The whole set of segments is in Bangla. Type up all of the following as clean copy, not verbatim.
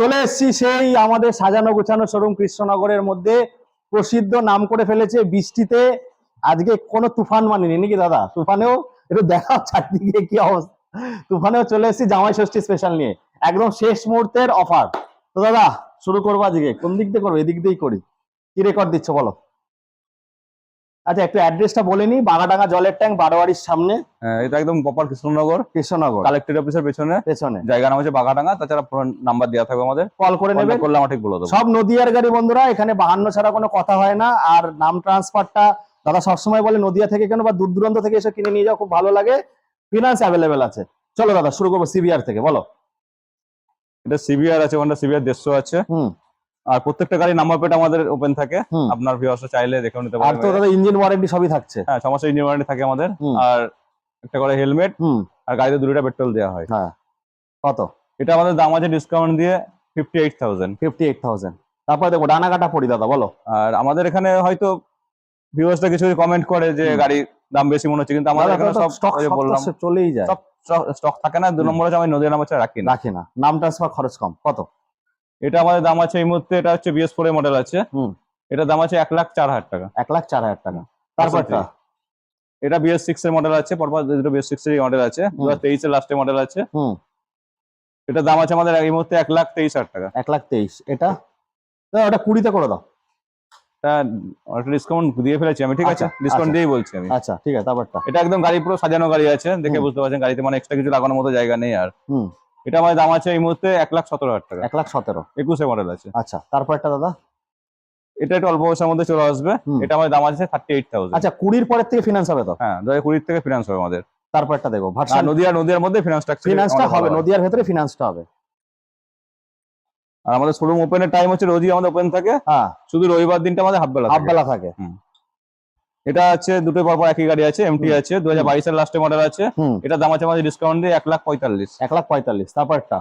চলে এসেছি সেই আমাদের সাজানো গোছানো শোরুম কৃষ্ণনগরের মধ্যে, প্রসিদ্ধ নাম করে ফেলেছে বৃষ্টিতে। আজকে কোনো তুফান মানেনি নাকি দাদা? তুফানেও একটু দেখাও চারদিকে কি অবস্থা। তুফানেও চলে এসেছি জামাই ষষ্ঠী স্পেশাল নিয়ে, একদম শেষ মুহূর্তের অফার। তো দাদা শুরু করবো আজকে কোন দিক দিয়ে করবো? এদিক দিয়েই করি। কি রেকর্ড দিচ্ছ বলো? আচ্ছা একটু অ্যাড্রেসটা বলে নি। বাগাডাঙ্গা জলের ট্যাঙ্ক, বারোয়ারির সামনে। এটা একদম প্রপার কৃষ্ণনগর কালেক্টরেট অফিসের পেছনে পেছনে জায়গা নাম হচ্ছে বাগাডাঙ্গা। তাছাড়া ফোন নাম্বার দেওয়া থাকবে, আমাদের কল করে নেবে, করলে আমার ঠিক বলে দেবো। সব নদিয়ার গাড়ি বন্ধুরা, এখানে 52 ছাড়া কোনো কথা হয় না। আর নাম ট্রান্সফারটা দাদা সবসময় বলে নদিয়া থেকে কেন বা দূর দূরান্ত থেকে এসে কিনে নিয়ে যাও, খুব ভালো লাগে। ফিনান্স অ্যাভেলেবেল আছে। চলো দাদা শুরু করবো সিবিআর থেকে, বলো। এটা সিবিআর আছে, ওখানটা সিবিআর 150 আছে। আর প্রত্যেকটা গাড়ি নাম্বার প্লেট আমাদের ওপেন থাকে, আপনার ভিউয়ার্সরা চাইলে দেখে নিতে পারবে। আর তো দাদা ইঞ্জিন ওয়ারেন্টি সবই থাকছে। হ্যাঁ, সমস্ত ইঞ্জিন ওয়ারেন্টি থাকে আমাদের। আর একটা করে হেলমেট, আর গাড়িতে 2টা পেট্রোল দেওয়া হয়। হ্যাঁ, কত? এটা আমাদের দাম আছে ডিসকাউন্ট দিয়ে 58,000। 58,000। তারপরে দেখো ডানা কাটা পড়ি দাদা, বলো। আর আমাদের এখানে হয়তো ভিউয়ার্সরা কিছু কমেন্ট করে যে গাড়ির দাম বেশি মনে হচ্ছে, কিন্তু আমাদের এখানে সব স্টক বললাম চলেই যায়, সব স্টক থাকে না। 2 নম্বরে আমি নদীর নাম হচ্ছে রাখি না। নাম ট্রান্সফার খরচ কম। কত? এটা আমাদের দাম আছে এই মুহূর্তে, এটা হচ্ছে BS4 এর মডেল আছে। এটা দাম আছে 1,04,000 টাকা। 1,04,000 টাকা। তারপরটা এটা BS6 এর মডেল আছে, পরপর দুটো BS6 এর মডেল আছে, 2023 এর লাস্টের মডেল আছে। এটা দাম আছে আমাদের এই মুহূর্তে 1,23,000 টাকা। 1,23,000। এটা ওটা 20-তে করে দাও। ডিসকাউন্ট দিয়ে ফেলেছি আমি, ঠিক আছে? ডিসকাউন্ট দিয়েই বলছি আমি। আচ্ছা ঠিক আছে। তারপরটা এটা একদম গাড়ি পুরো সাজানো গাড়ি আছে, দেখে বুঝতে পারছেন গাড়িতে মানে এক্সট্রা কিছু লাগানোর মতো জায়গা নেই। আর এটা আমাদের দাম আছে এই মুহূর্তে 1,17,000 টাকা। 1,17,000। 21 এর মডেল আছে। আচ্ছা তারপরটা দাদা? এটা একটু অল্প পয়সার মধ্যে চলে আসবে। এটা আমাদের দাম আছে 38,000। আচ্ছা 20-র পরের থেকে ফিনান্স হবে তো? হ্যাঁ, 2020 থেকে ফিনান্স হবে আমাদের। তারপরটা দেখো ভার্সন নদিয়ার মধ্যে ফিনান্সটা হবে, নদিয়ার ভেতরে ফিনান্সটা হবে। আর আমাদের শোরুম ওপেনের টাইম হচ্ছে রোজই আমাদের ওপেন থাকে। হ্যাঁ, শুধু রবিবার দিনটা আমাদের হাফ বেলা থাকে। এটা আছে দুটো পরপর একই গাড়ি আছে, এমটি আছে, 2022 এর লাস্টে মডেল আছে। এটা দাম আছে আমাদের ডিসকাউন্ট দিয়ে 1,45,000। 1,45,000। তারপরটা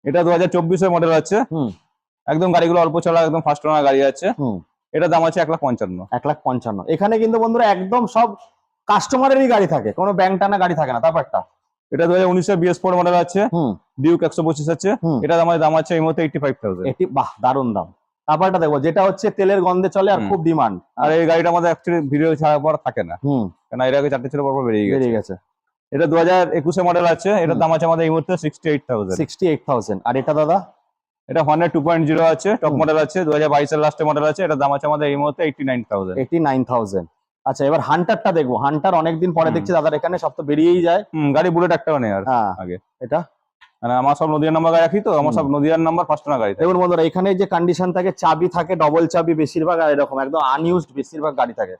এটা 2024 এর মডেল আছে। একদম গাড়িগুলো অল্প চলা, একদম ফার্স্ট ওনার গাড়ি আছে। এটা দাম আছে 1,55,000। 1,55,000। এখানে কিন্তু বন্ধুরা একদম সব কাস্টমারেরই গাড়ি থাকে, কোনো ব্যাংক টানা গাড়ি থাকে না। তারপরটা এটা 2019 এর BS4 মডেল আছে, ডিউক 125 আছে। এটা আমাদের দাম আছে এই মুহূর্তে 85,000। বাহ, দারুণ দাম। তারপরটা দেখো যেটা হচ্ছে তেলের গন্ধে চলে আর খুব ডিমান্ড। আর এই গাড়িটা আমাদের অ্যাকচুয়ালি ভিডিও ছাড়ার পর থাকে না, কারণ এর আগে 4টে ছিল, পরপর বেরিয়ে গেছে। এটা 2021 এর মডেল আছে। এটার দাম আছে আমাদের এই মুহূর্তে 68,000। 68,000। আর এটা দাদা? এটা Honda 2.0 আছে, টপ মডেল আছে, 2022 এর লাস্টে মডেল আছে। এটা দাম আছে আমাদের এই মুহূর্তে 89,000। 89,000। আচ্ছা এবার হান্টারটা দেখবো। হান্টার অনেকদিন পরে দেখছি দাদার এখানে, সব তো বেরিয়েই যায়। গাড়ি বুলেট একটাও নেই আর আগে। এটা মানে আমার সব নদিয়ার নাম্বার গাড়ি রাখি, তো আমার সব নদিয়ার নাম্বার ফার্স্ট ওনার গাড়ি। দেখুন বন্ধুরা এখানে যে কন্ডিশন থাকে, চাবি থাকে ডবল চাবি বেশিরভাগ, আর এরকম একদম আনইউজড বেশিরভাগ গাড়ি থাকে।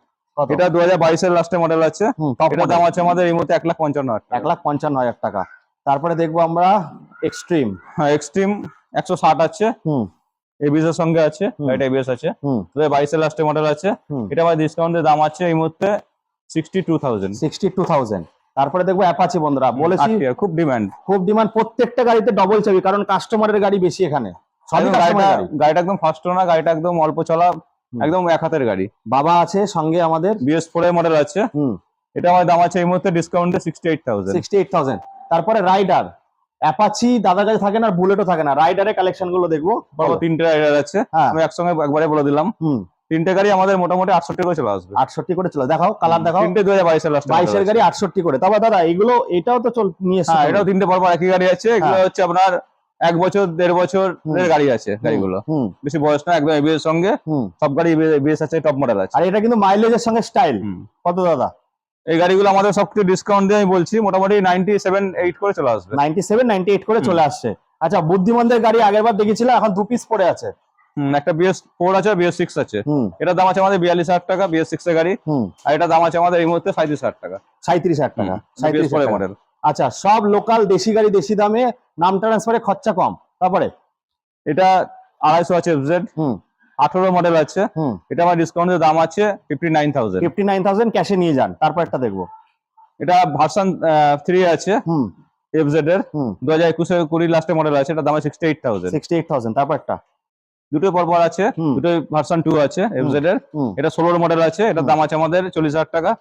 এটা 2022 এর লাস্টে মডেল আছে। এটা দাম আছে আমাদের এই মুহূর্তে 1,55,000 টাকা। 1,55,000 টাকা। তারপরে দেখবো আমরা এক্সট্রিম। হ্যাঁ, এক্সট্রিম 160 আছে, এবিএস এর সঙ্গে আছে, এটা এবিএস আছে। 2022 এর লাস্টে মডেল আছে। এটা আমাদের ডিসকাউন্টের দাম আছে এই মুহূর্তে 62,000। 62,000। তারপরে দেখবো অ্যাপাচি বন্ধুরা, বলেছি খুব ডিমান্ড প্রত্যেকটা গাড়িতে ডবল চাবি, কারণ কাস্টমারের গাড়ি বেশি এখানে। গাড়িটা একদম ফার্স্ট ওনার, গাড়িটা একদম অল্প চলা, একদম এক হাতের গাড়ি। বাবা আছে সঙ্গে আমাদের, BS4 এর মডেল আছে। এটা আমাদের দাম আছে এই মুহূর্তে ডিসকাউন্টে 68,000। 68,000। তারপরে রাইডার, অ্যাপাচি দাদার কাছে থাকে না, বুলেটও থাকে না। রাইডারের কালেকশন গুলো দেখবো। 3টে রাইডার আছে, আমি একসঙ্গে একবারে বলে দিলাম। 3টে গাড়ি আমাদের মোটামুটি 68 করে চলে আসবে। 68 করে চলে। দেখাও কালার দেখাও। 3টে 2022 এর লাস্ট, 22 এর গাড়ি 68 করে। তবে দাদা এগুলো এটাও তো নিয়ে এসেছে। হ্যাঁ, এটাও 3টে পরপর একই গাড়ি আছে। এগুলো হচ্ছে আপনার 1 বছর 1.5 বছরের গাড়ি আছে। গাড়িগুলো বেশি বয়স না, একদম এবিএস সঙ্গে সব গাড়ি এবিএস আছে, টপ মডেল আছে। আর এটা কিন্তু মাইলেজের সঙ্গে স্টাইল। কত দাদা? এই গাড়িগুলো আমাদের সবকিছু ডিসকাউন্ট দিয়ে আমি বলছি মোটামুটি 97-8 করে চলে আসবে। 97-98 করে চলে আসছে। আচ্ছা বুদ্ধিমানদের গাড়ি আগেরবার দেখেছিলাম, এখন 2 পিস পড়ে আছে। একটা BS4 আছে, BS6 আছে। এটার দাম আছে আমাদের 42,000 টাকা, BS6 এর গাড়ি। আর এটা দাম আছে আমাদের এই মুহূর্তে 37,000 টাকা। 37,000 টাকা। 37,000 মডেল। আচ্ছা সব লোকাল দেশি গাড়ি, দেশি দামে, নাম ট্রান্সফারে খরচা কম। তারপরে এটা 250 আছে FZ, 18 মডেল আছে। এটা আমার ডিসকাউন্টের দাম আছে 59,000। 59,000 ক্যাশে নিয়ে যান। তারপর একটা দেখবো, এটা ভার্সন 3 আছে FZ এর, 2021-20 লাস্টে মডেল আছে। এটা দাম আছে 68,000। 68,000। তারপর একটা দুটো পরপর আছে, দুটো ভার্সন 2 আছে FZ এর। এটা 16 মডেল আছে, এটার দাম আছে আমাদের 40,000 টাকা।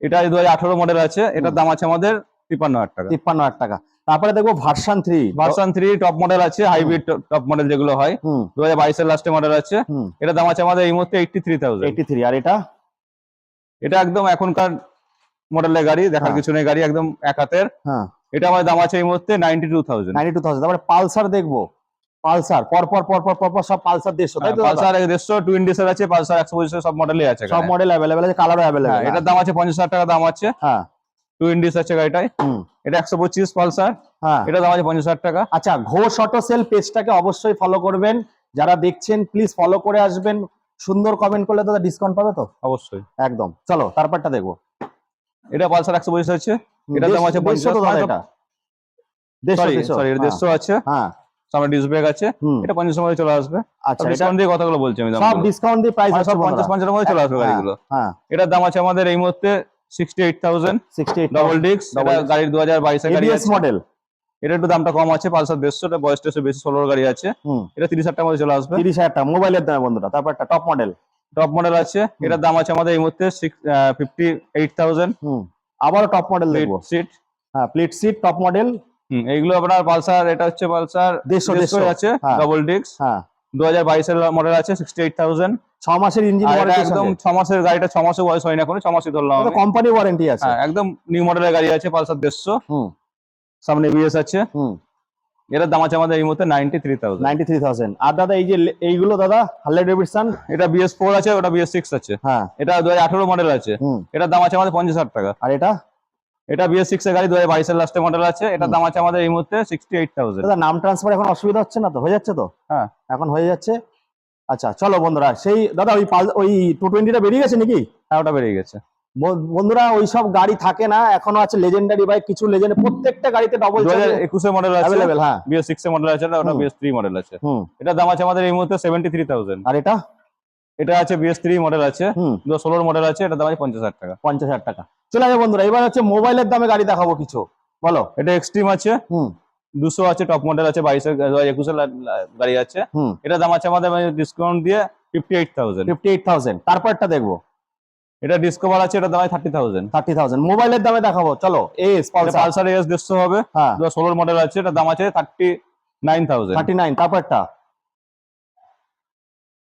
এটা 2018 মডেল আছে, এটার দাম আছে আমাদের 53,000 টাকা। 53,000 টাকা। তারপরে দেখবো ভার্সন 3। ভার্সন 3 টপ মডেল আছে, হাইব্রিড টপ মডেল যেগুলো হয়, 2022 এর লাস্টে মডেল আছে। এটা দাম আছে আমাদের এই মুহূর্তে 83,000। 83। আর এটা এটা একদম এখনকার মডেলের গাড়ি, দেখার কিছু নেই, গাড়ি একদম এক হাতের। হ্যাঁ, এটা আমার দাম আছে এই মুহূর্তে 92,000। 92,000। তারপরে পালসার দেখবো, পালসার পরপর পরপর পরপর সব পালসার 150, তাই তো? পালসার 150, টুইন ডিসেল আছে, পালসার 125 সব মডেলই আছে সব মডেল অ্যাভেলেবেল আছে, কালারও অ্যাভেলেবেল। হ্যাঁ, এটার দাম আছে 50,000 টাকা দাম আছে। হ্যাঁ, টুইন ডিস আছে গাড়িটায়। এটা 125 পালসার। হ্যাঁ, এটা দাম আছে 50,000 টাকা। আচ্ছা, ঘোষ অটো সেল পেজটাকে অবশ্যই ফলো করবেন, যারা দেখছেন প্লিজ ফলো করে আসবেন। সুন্দর কমেন্ট করলে দাদা ডিসকাউন্ট পাবে তো? অবশ্যই, একদম। চলো তারপরটা দেখবো। এটা পালসার 125 আছে, এটার দাম আছে 150 তো দাদা, এটা 150। সরি, এটা 150 আছে। হ্যাঁ, সামনে ডিস্ক ব্রেক আছে, এটা 50 এর মধ্যে চলে আসবে। আচ্ছা, এটা ডিসকাউন্ট দিয়ে কথাগুলো বলছি আমি, সব ডিসকাউন্ট দিয়ে প্রাইস সব আছে 50 এর মধ্যে চলে আসবে গাড়িগুলো। হ্যাঁ, এটার দাম আছে আমাদের এই মুহূর্তে 68,000। 68 ডাবল ডিস্ক, এটা গাড়ির 2022 এর গাড়ি এবিএস আছে। মডেল। এটা একটু দামটা কম আছে, পালসার 150, এটা বয়সটা বেশি, 16 গাড়ি আছে। এটা 30,000 টাকার মধ্যে চলে আসবে। 30,000 টাকা মোবাইলের দামে বন্ধুরা। তারপরটা টপ মডেল। টপ মডেল আছে, এটার দাম আছে আমাদের এই মুহূর্তে 58,000। আবারও টপ মডেল দেখবো। সিট, হ্যাঁ, প্লেট সিট টপ মডেল। এইগুলো আপনার পালসার, এটা হচ্ছে পালসার 150 আছে, হ্যাঁ, ডাবল ডিস্ক। হ্যাঁ, 2022 এর মডেল আছে, 68,000। 6 মাসের ইঞ্জিন আর এটা ওয়ারেন্টি, একদম 6 মাসের গাড়িটা, 6 মাসের বয়স হয়নি এখনো, 6 মাসই ধরলাম আমি। কোম্পানি ওয়ারেন্টি আছে। হ্যাঁ, একদম নিউ মডেলের গাড়ি আছে, পালসার 150। সামনে এবিএস আছে। এটার দাম আছে আমাদের এই মুহূর্তে 93,000। 93,000। আর দাদা এই যে এইগুলো দাদা, হার্লে ডেভিডসন। এটা BS4 আছে, ওটা BS6 আছে। হ্যাঁ, এটা 2018 মডেল আছে। এটার দাম আছে আমাদের 50,000 টাকা। আর এটা এটা BS6 এর গাড়ি, 2022 এর লাস্টে মডেল আছে। এটার দাম আছে আমাদের এই মুহূর্তে 68,000। দাদা নাম ট্রান্সফার এখন অসুবিধা হচ্ছে না তো? হয়ে যাচ্ছে তো? হ্যাঁ, এখন হয়ে যাচ্ছে। আচ্ছা চলো বন্ধুরা, সেই দাদা ওই 220টা বেরিয়ে গেছে নাকি? হ্যাঁ, ওটা বেরিয়ে গেছে। বন্ধুরা ওই সব গাড়ি থাকে না, এখনো আছে লেজেন্ডারি বাইক, কিছু লেজেন্ড, প্রত্যেকটা গাড়িতে ডবল 2021 এর মডেল আছে অ্যাভেলেবেল। হ্যাঁ, BS6 এর মডেল আছে, ওটা BS3 মডেল আছে। এটার দাম আছে আমাদের এই মুহূর্তে 73,000। আর এটা এটা আছে BS3 মডেল আছে, 2016 মডেল আছে, এটার দাম আছে 50,000 টাকা। 50,000 টাকা। চলে যাবে বন্ধুরা, এবার হচ্ছে মোবাইলের দামে গাড়ি দেখাবো কিছু, বলো। এটা এক্সট্রিম আছে, 200 আছে, টপ মডেল আছে, 22 এর 2021 এর গাড়ি আছে। এটার দাম আছে আমাদের ডিসকাউন্ট দিয়ে 58,000। 58,000। তারপরটা দেখবো। এটা ডিসকভার আছে, এটার দাম 30,000। 30,000 মোবাইলের দামে দেখাবো। চলো এস পালসার এস 150 হবে, হ্যাঁ, 2016 মডেল আছে, এটার দাম আছে 39,000। 39। তারপরটা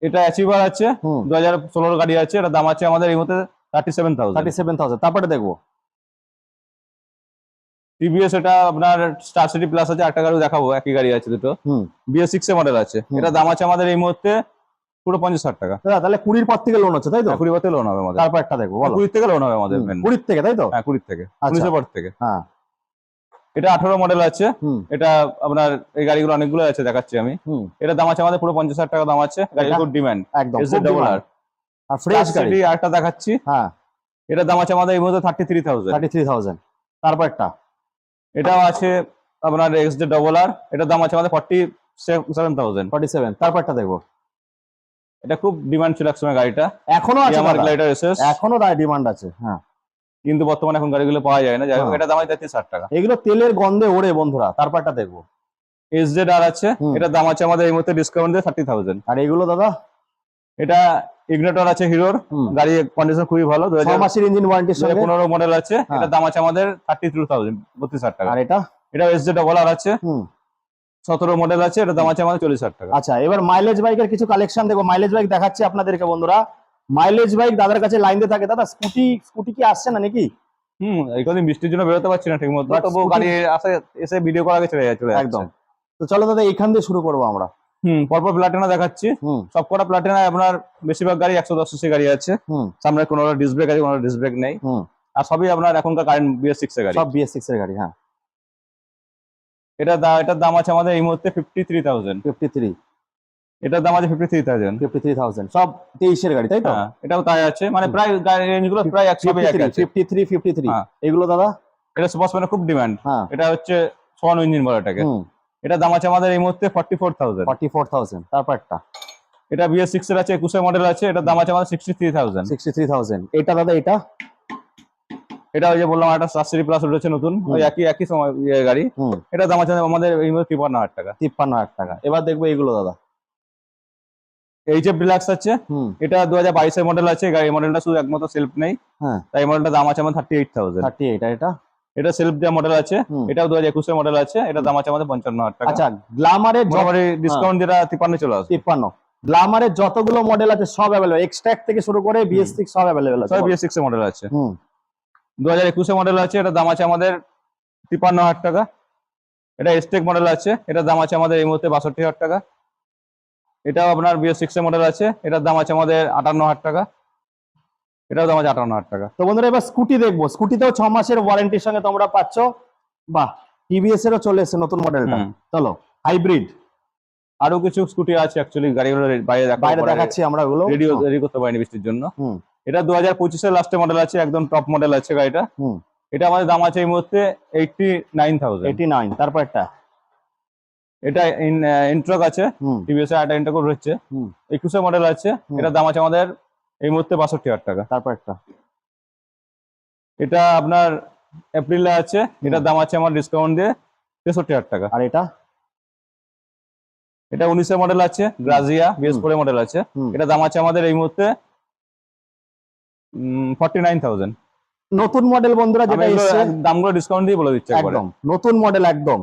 এটা অ্যাচিভার আছে, 2016 গাড়ি আছে, এটার দাম আছে আমাদের এই মুহূর্তে 37,000। 37,000। তারপরে দেখবো টিভিএস, এটা আপনার স্টার সিটি প্লাস আছে, একটা গাড়ি দেখাবো, একই গাড়ি আছে দুটো। BS6 এর মডেল আছে, এটার দাম আছে আমাদের এই মুহূর্তে পুরো 50,000 টাকা। দাদা তাহলে 20 পর থেকে লোন হচ্ছে, তাই তো? 20 থেকে লোন হবে আমাদের। তারপরটা দেখবো, বলো। 20 থেকে লোন হবে আমাদের। 20 থেকে, তাই তো? হ্যাঁ, 20 থেকে, আচ্ছা। 19 পর থেকে। হ্যাঁ, এটা 18 মডেল আছে। এটা আপনার এই গাড়িগুলো অনেকগুলো আছে, দেখাচ্ছি আমি। এটার দাম আছে আমাদের পুরো 50,000 টাকা দাম আছে। গাড়ির খুব ডিমান্ড, একদম এসজেড ডাবল আর ফ্রেশ গাড়ি। আরেকটা দেখাচ্ছি। হ্যাঁ, এটার দাম আছে আমাদের এই মুহূর্তে 33,000। 33,000। তারপরটা এটাও আছে আপনার এসজেড ডাবল আর, এটার দাম আছে আমাদের 47,000। 47। তারপরটা দেখবো। এটা খুব ডিমান্ড ছিল একসময় গাড়িটা, এখনো আছে আমার দাদা, গ্লাইডার এসএস, এখনো ডিমান্ড আছে। হ্যাঁ, কিন্তু বর্তমানে এখন গাড়িগুলো পাওয়া যায় না। যাই হোক, এটা দাম আছে 33,000 টাকা। এগুলো তেলের গন্ধে ওড়ে বন্ধুরা। তারপরটা দেখবো। এসজেড আর আছে, এটার দাম আছে আমাদের এই মুহূর্তে ডিসকাউন্ট দিয়ে 30,000। আর এগুলো দাদা? এটা ইগনিটর আছে হিরোর, গাড়ি কন্ডিশন খুবই ভালো, 6 মাসের ইঞ্জিন ওয়ারেন্টির সঙ্গে, 2015 মডেল আছে। এটার দাম আছে আমাদের 32,000, 32,000 টাকা। আর এটা? এটা এসজেড ডাবল আর আছে, 17 মডেল আছে, এটার দাম আছে আমাদের 40,000 টাকা। আচ্ছা, এবার মাইলেজ বাইকের কিছু কালেকশন দেখবো। মাইলেজ বাইক দেখাচ্ছি আপনাদেরকে বন্ধুরা। মাইলেজ বাইক দাদার কাছে লাইন দিয়ে থাকে। দাদা স্কুটি কি আসছে না নাকি? এই কদিন বৃষ্টির জন্য বেরোতে পারছি না ঠিক মতো, তবু গাড়ি আসে, এসে ভিডিও করা চলে যাচ্ছে একদম। তো চলো দাদা এখান দিয়ে শুরু করবো আমরা। পরপর প্লাটিনা দেখাচ্ছি। সবকটা প্লাটিনা আপনার বেশিরভাগ গাড়ি 110 সিসি গাড়ি আছে। সামনে কোনো ডিস্ক ব্রেক আছে, কোনো ডিস্ক ব্রেক নেই। আর সবই আপনার এখনকার কারেন্ট BS6 এর গাড়ি, সব BS6 এর গাড়ি। হ্যাঁ, এটার দাম আছে আমাদের এই মুহূর্তে 53,000। 53। এটার দাম আছে 53,000। 53,000 সব 23 এর গাড়ি, তাই তো? এটাও তাই আছে, মানে প্রায় গাড়ি রেঞ্জ গুলো প্রায় একসঙ্গে আছে। 53। এগুলো দাদা? এটা সুপার স্পেনের খুব ডিমান্ড। এটা হচ্ছে সোয়ান ইঞ্জিন বলে এটাকে। এটার দাম আছে আমাদের এই মুহূর্তে 44,000। 44,000। তারপরটা? এটা BS6 এর আছে, 21 মডেল আছে, এটার দাম আছে আমাদের 63,000। 63,000। এটা দাদা? এটা ওই যে বললাম, একটা স্টার সিটি প্লাস উঠেছে নতুন, ওই একই সময় গাড়ি। এটার দাম আছে আমাদের এই মুহূর্তে 53,000 টাকা। 53,000 টাকা। এবার দেখবো এইগুলো দাদা। HF ডিলাক্স আছে, এটা 2022 এর মডেল আছে। গাড়ি মডেলটা শুধু একমাত্র সেলফ নেই, তাই মডেলটার দাম আছে আমাদের 38,000। 38। আর এটা? এটা সেলফ দেওয়া মডেল আছে, হুম। এটাও 2021 মডেল আছে, এটা দাম আছে আমাদের 55,000 টাকা। আচ্ছা, গ্ল্যামারের মোটামুটি ডিসকাউন্ট যেটা 53 চলে আসবে। 53, গ্ল্যামারের যতগুলো মডেল আছে সব অ্যাভেলেবল, এক্সট্রাক্ট থেকে শুরু করে BS6 সব অ্যাভেলেবল আছে। সব BS6 মডেল আছে, হুম 2021 মডেল আছে, এটা দাম আছে আমাদের 53,000 টাকা। এটা স্টেক মডেল আছে, এটার দাম আছে আমাদের এই মুহূর্তে 62,000 টাকা। এটাও আপনার BS6 মডেল আছে, এটার দাম আছে আমাদের 58,000 টাকা। এটাও দাম আছে 58,000 টাকা। তো বন্ধুরা এবার স্কুটি দেখবো, স্কুটিতেও 6 মাসের ওয়ারেন্টির সঙ্গে তোমরা পাচ্ছ। বাহ, TVS এরও চলে এসেছে নতুন মডেলটা। হুম। চলো, হাইব্রিড আরো কিছু স্কুটি আছে, অ্যাকচুয়ালি গাড়িগুলো বাইরে দেখাচ্ছি আমরা ওগুলো। রেডি করতে পারিনি বৃষ্টির জন্য। হুম এটা 2025 এর লাস্টে মডেল আছে, একদম টপ মডেল আছে গাড়িটা। হুম এটা আমাদের দাম আছে এই মুহূর্তে 89,000। 89, তারপর একটা। এটা ইন্ট্রক আছে, হুম টিভিএস এর একটা ইন্ট্রক রয়েছে, হুম 21 মডেল আছে, এটার দাম আছে আমাদের এই মুহূর্তে 62,000 টাকা। তারপর একটা। এটা আপনার এপ্রিলে আছে, এটার দাম আছে আমার ডিসকাউন্ট দিয়ে 63,000 টাকা। আর এটা? এটা 19 মডেল আছে, গ্রাজিয়া BS4 মডেল আছে, হুম। এটা দাম আছে আমাদের এই মুহূর্তে 49,000। নতুন মডেল বন্ধুরা যেটা এসেছে, দামগুলো ডিসকাউন্ট দিয়ে বলে দিচ্ছে একবারে। একদম নতুন মডেল একদম।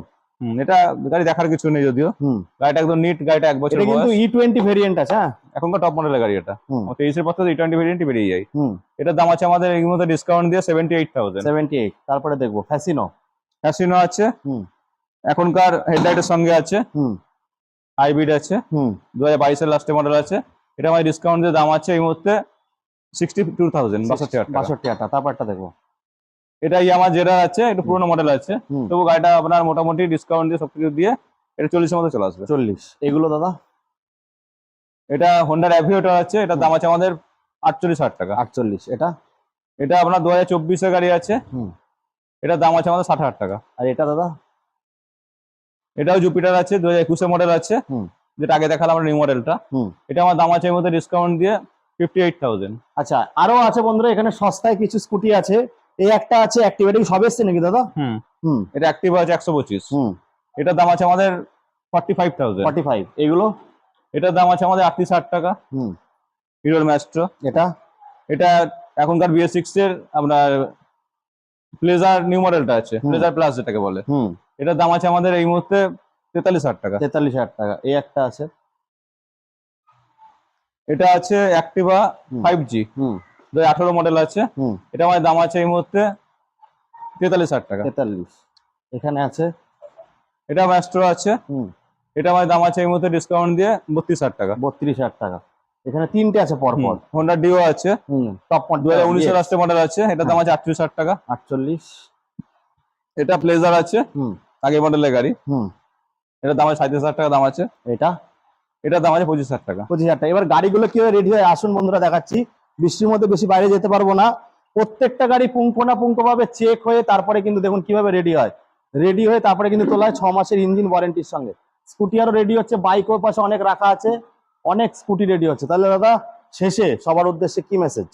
এটা গাড়ি দেখার কিছু নেই যদিও, হুম গাড়িটা একদম নিট, গাড়িটা 1 বছর এটা কিন্তু বয়স। E20 ভেরিয়েন্ট আছে। হ্যাঁ এখনকার টপ মডেলের গাড়ি এটা, হুম 23 এর পর থেকে E20 ভেরিয়েন্টই বেরিয়ে যায়। হুম এটার দাম আছে আমাদের এই মুহূর্তে ডিসকাউন্ট দিয়ে 78,000। 78। তারপরে দেখবো ফ্যাসিনো। ক্যাসিনো আছে, হুম এখনকার হেডলাইটের সঙ্গে আছে, হুম হাইব্রিড আছে, হুম 2022 এর লাস্টে মডেল আছে, এটা আমাদের ডিসকাউন্ট দিয়ে দাম আছে এই মুহূর্তে 62,000, 62,000 টাকা। 62 তারপরটা দেখবো। এটা ইয়ামা জেরা আছে, একটু পুরোনো মডেল আছে, হুম তবু গাড়িটা আপনার মোটামুটি ডিসকাউন্ট দিয়ে সবকিছু দিয়ে এটা 40 এর মধ্যে চলে আসবে। 40। এগুলো দাদা? এটা হোন্ডার অ্যাভিয়েটর আছে, এটার দাম আছে আমাদের 48,000 টাকা। 48। এটা? এটা আপনার 2024 এর গাড়ি আছে, হুম এটার দাম আছে আমাদের 60,000 টাকা। আর এটা দাদা? এটাও জুপিটার আছে, 2021 মডেল আছে, হুম যেটা আগে দেখালাম আমরা নিউ মডেলটা। হুম এটা আমার দাম আছে এর মধ্যে ডিসকাউন্ট দিয়ে 58,000। আচ্ছা, আরো আছে বন্ধুরা এখানে সস্তায় কিছু স্কুটি আছে। এই একটা আছে অ্যাক্টিভ, এটা কি সব এসছে নাকি দাদা? হুম, হুম এটা অ্যাক্টিভা আছে 125, হুম এটার দাম আছে আমাদের 45,000। 45। এগুলো? এটার দাম আছে আমাদের 38,000 টাকা। হুম হিরোর ম্যাস্ট্রো, এটা? এটা এখনকার BS6 এর আপনার প্লেজার নিউ মডেলটা আছে, হুম। প্লেজার প্লাস যেটাকে বলে, হুম এটার দাম আছে আমাদের এই মুহূর্তে 43,000 টাকা। 43,000 টাকা। এই একটা আছে। এটা আছে অ্যাক্টিভা হুম 5G, হুম 2018 মডেল আছে, হুম এটা আমাদের দাম আছে এই মুহূর্তে 43,000 টাকা। 43। এখানে আছে। এটা ম্যাস্ট্রো আছে, হুম এটা আমাদের দাম আছে এই মুহূর্তে ডিসকাউন্ট দিয়ে 32,000 টাকা। 32,000 টাকা। এখানে তিনটে আছে পর পর। হোন্ডা ডিও আছে, হুম টপ 2019 এর লাস্টে মডেল আছে, এটার দাম আছে 38,000 টাকা। 48। এটা প্লেজার আছে, হুম আগের মডেলের গাড়ি, হুম এটার দাম আছে 37,000 টাকা দাম আছে, এটা? এটার দাম আছে 25,000 টাকা। 25,000 টাকা। এবার গাড়িগুলো কিভাবে রেডি হয় আসুন বন্ধুরা দেখাচ্ছি। বৃষ্টির মধ্যে বেশি বাইরে যেতে পারবো না, প্রত্যেকটা গাড়ি পুঙ্খানুপুঙ্খ ভাবে চেক হয়ে তারপরে কিন্তু দেখুন কিভাবে রেডি হয়। রেডি হয়ে তারপরে কিন্তু তোলা হয় 6 মাসের ইঞ্জিন ওয়ারেন্টির সঙ্গে। স্কুটি আরও রেডি হচ্ছে, বাইক ওর পাশে অনেক রাখা আছে, অনেক স্কুটি রেডি হচ্ছে। তাহলে দাদা শেষে সবার উদ্দেশ্যে কি মেসেজ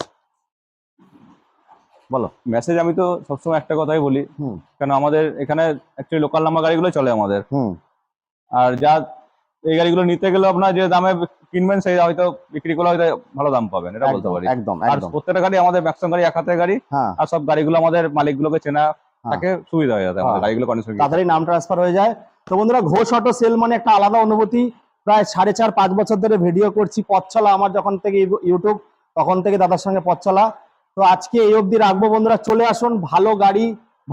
বলো? মেসেজ আমি তো সবসময় একটা কথাই বলি, হুম কারণ আমাদের এখানে অ্যাকচুয়ালি লোকাল নাম্বার গাড়িগুলো চলে আমাদের, হুম আর যা এই গাড়িগুলো নিতে গেলে আপনার যে দামে কিনবেন সেই হয়তো বিক্রি করলে হয়তো ভালো দাম পাবেন, এটা বলতে একদম পারি। একদম আর একদম। প্রত্যেকটা গাড়ি আমাদের ম্যাক্সিমাম গাড়ি এক হাতের গাড়ি, হ্যাঁ আর সব গাড়িগুলো আমাদের মালিকগুলোকে চেনা থাকে, সুবিধা হয়ে যাবে আমাদের হ্যাঁ। গাড়িগুলো কন্ডিশন। তাড়াতাড়ি নাম ট্রান্সফার হয়ে যায়। তো বন্ধুরা ঘোষ অটো সেল মানে একটা আলাদা অনুভূতি। প্রায় 4.5-5 বছর ধরে ভিডিও করছি, পথ চলা আমার যখন থেকে ইউটিউব, তখন থেকে দাদার সঙ্গে পথ চলা। তো আজকে এই অবধি রাখবো বন্ধুরা। চলে আসুন, ভালো গাড়ি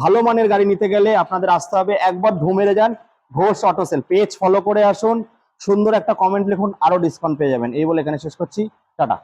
ভালো মানের গাড়ি নিতে গেলে আপনাদের আসতে হবে, একবার ঢু মেরে যান Ghosh auto sale, page follow করে আসুন, সুন্দর একটা কমেন্ট লিখুন, আরো ডিসকাউন্ট পেয়ে যাবেন। এই বলে এখানে শেষ করছি, টাটা।